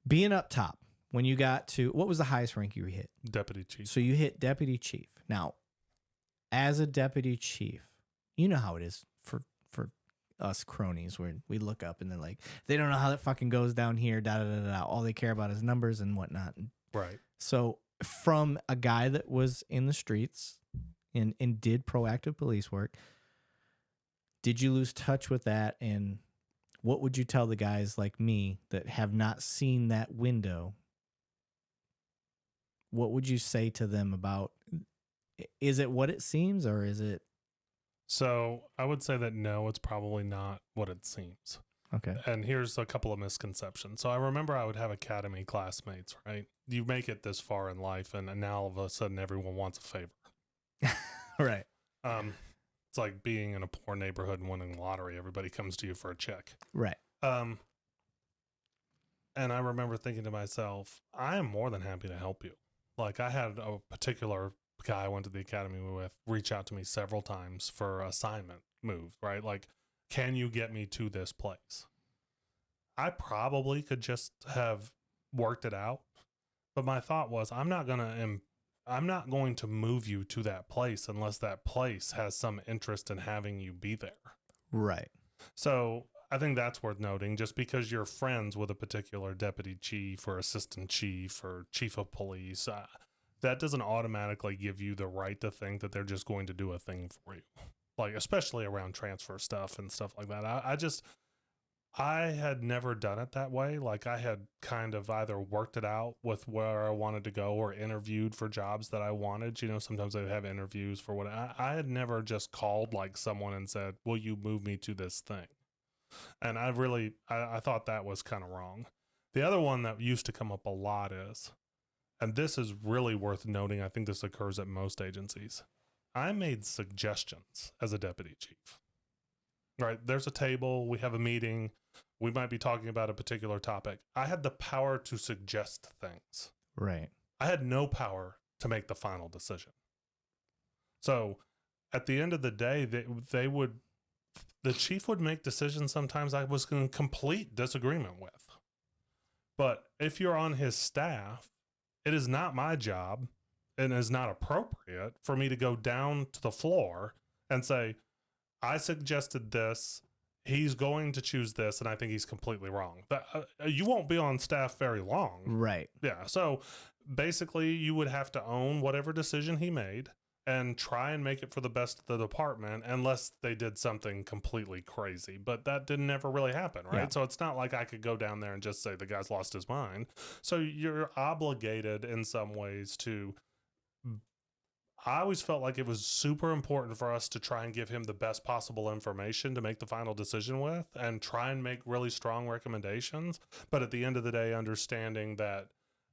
Being up top, when you got to, what was the highest rank you hit? Deputy chief. So you hit deputy chief. Now, as a deputy chief, you know how it is for us cronies, where we look up and they're like, they don't know how that fucking goes down here, da da da da. All they care about is numbers and whatnot. Right. So from a guy that was in the streets and did proactive police work, did you lose touch with that? And what would you tell the guys like me that have not seen that window? What would you say to them about, is it what it seems, or is it? So I would say that no, it's probably not what it seems. Okay. And here's a couple of misconceptions. So I remember I would have academy classmates, right? You make it this far in life, and now all of a sudden everyone wants a favor. Right. It's like being in a poor neighborhood and winning the lottery. Everybody comes to you for a check. Right. And I remember thinking to myself, I am more than happy to help you. Like, I had a particular guy I went to the academy with reach out to me several times for assignment move, right? Like, can you get me to this place? I probably could just have worked it out, but my thought was, I'm not going to move you to that place unless that place has some interest in having you be there. Right. So I think that's worth noting. Just because you're friends with a particular deputy chief or assistant chief or chief of police, that doesn't automatically give you the right to think that they're just going to do a thing for you. Like, especially around transfer stuff and stuff like that. I had never done it that way. Like, I had kind of either worked it out with where I wanted to go or interviewed for jobs that I wanted. You know, sometimes they'd have interviews for what I had never just called like someone and said, will you move me to this thing? And I thought that was kind of wrong. The other one that used to come up a lot is, and this is really worth noting, I think this occurs at most agencies, I made suggestions as a deputy chief. Right? There's a table, we have a meeting, we might be talking about a particular topic. I had the power to suggest things. Right. I had no power to make the final decision. So at the end of the day, the chief would make decisions sometimes I was in complete disagreement with. But if you're on his staff, it is not my job and is not appropriate for me to go down to the floor and say, I suggested this, he's going to choose this, and I think he's completely wrong. But you won't be on staff very long. Right. Yeah. So basically, you would have to own whatever decision he made and try and make it for the best of the department, unless they did something completely crazy. But that didn't ever really happen, right? Yeah. So it's not like I could go down there and just say the guy's lost his mind. So you're obligated in some ways to... I always felt like it was super important for us to try and give him the best possible information to make the final decision with and try and make really strong recommendations. But at the end of the day, understanding that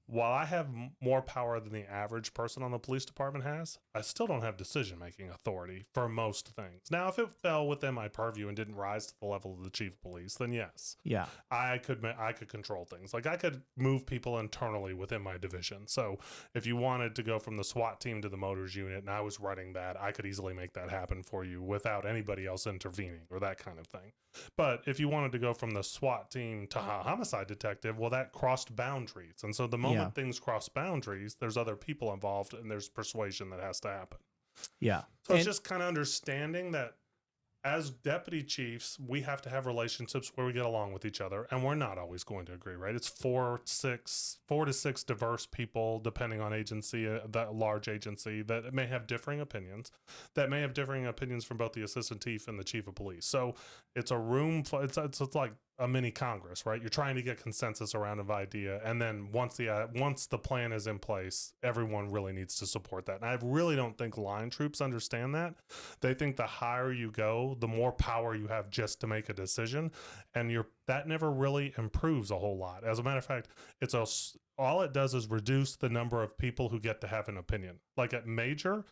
while I have more power than the average person on the police department has, I still don't have decision-making authority for most things. Now, if it fell within my purview and didn't rise to the level of the chief of police, then yes. Yeah. I could control things. Like, I could move people internally within my division. So if you wanted to go from the SWAT team to the motors unit and I was running that, I could easily make that happen for you without anybody else intervening or that kind of thing. But if you wanted to go from the SWAT team to a homicide detective, well, that crossed boundaries. And so the moment things cross boundaries, there's other people involved and there's persuasion that has to happen. Yeah. So it's just kind of understanding that as deputy chiefs, we have to have relationships where we get along with each other, and we're not always going to agree, right? It's 4 to 6 diverse people, depending on agency, that large agency, that may have differing opinions, from both the assistant chief and the chief of police. So it's a room, it's like a mini Congress, right? You're trying to get consensus around an idea, and then once the plan is in place, everyone really needs to support that. And I really don't think line troops understand that. They think the higher you go, the more power you have just to make a decision, and that never really improves a whole lot. As a matter of fact, all it does is reduce the number of people who get to have an opinion. Like at major,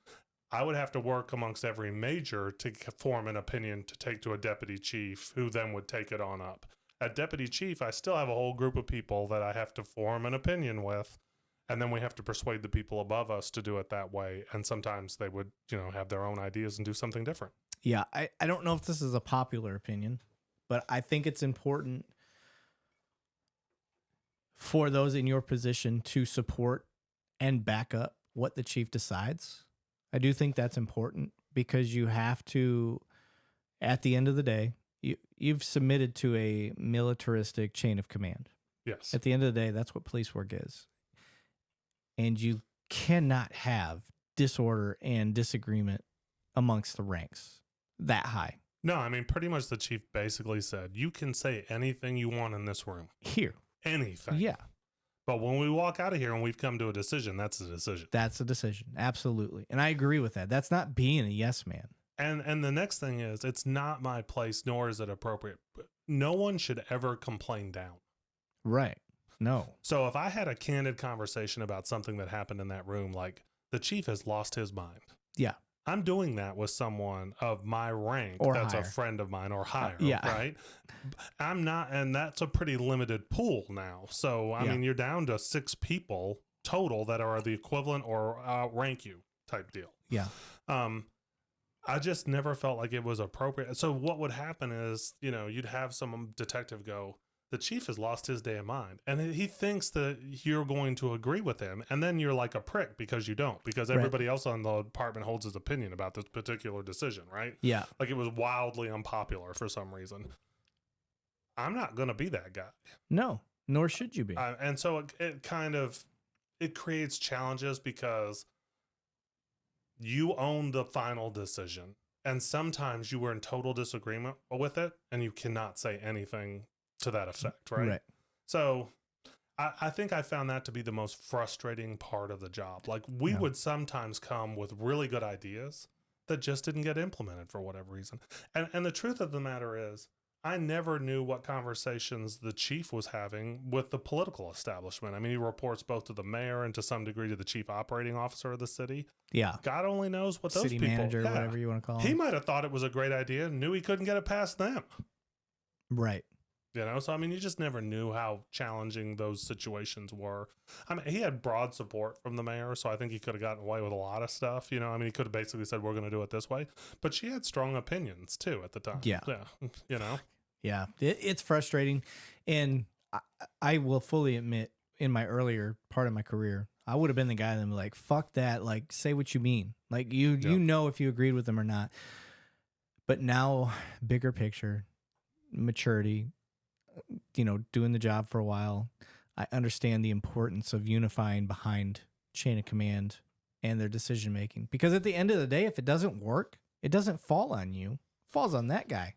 I would have to work amongst every major to form an opinion to take to a deputy chief, who then would take it on up. At deputy chief, I still have a whole group of people that I have to form an opinion with, and then we have to persuade the people above us to do it that way. And sometimes they would, have their own ideas and do something different. Yeah, I don't know if this is a popular opinion, but I think it's important for those in your position to support and back up what the chief decides. I do think that's important because you have to, at the end of the day, you've submitted to a militaristic chain of command. Yes. At the end of the day, that's what police work is. And you cannot have disorder and disagreement amongst the ranks that high. No, I mean, pretty much the chief basically said, you can say anything you want in this room. Here. Anything. Yeah. But when we walk out of here and we've come to a decision, that's a decision. That's a decision. Absolutely. And I agree with that. That's not being a yes man. And the next thing is, it's not my place, nor is it appropriate. No one should ever complain down. Right. No. So if I had a candid conversation about something that happened in that room, like the chief has lost his mind. Yeah. I'm doing that with someone of my rank Or that's higher. a friend of mine or higher, yeah. right? I'm not, and that's a pretty limited pool now. So, I mean, you're down to 6 people total that are the equivalent or outrank you type deal. Yeah. I just never felt like it was appropriate. So what would happen is, you know, you'd have some detective go, the chief has lost his damn mind. And he thinks that you're going to agree with him. And then you're like a prick because you don't, because everybody else on the department holds his opinion about this particular decision, right? Yeah. Like it was wildly unpopular for some reason. I'm not going to be that guy. No, nor should you be. And so it kind of, it creates challenges because you own the final decision. And sometimes you were in total disagreement with it and you cannot say anything to that effect, right? So I think I found that to be the most frustrating part of the job. Like we would sometimes come with really good ideas that just didn't get implemented for whatever reason. And the truth of the matter is, I never knew what conversations the chief was having with the political establishment. I mean, he reports both to the mayor and to some degree to the chief operating officer of the city. Yeah. God only knows what those city people, manager, whatever you want to call him. He might have thought it was a great idea and knew he couldn't get it past them. Right. You know, so I mean, you just never knew how challenging those situations were. I mean, he had broad support from the mayor, so I think he could have gotten away with a lot of stuff. You know, I mean, he could have basically said, we're going to do it this way. But she had strong opinions, too, at the time. Yeah. You know? Yeah. It's frustrating. And I will fully admit, in my earlier part of my career, I would have been the guy that would be like, fuck that. Like, say what you mean. Like, you know if you agreed with them or not. But now, bigger picture, maturity, you know, doing the job for a while, I understand the importance of unifying behind chain of command and their decision making. Because at the end of the day, if it doesn't work, it doesn't fall on you. It falls on that guy.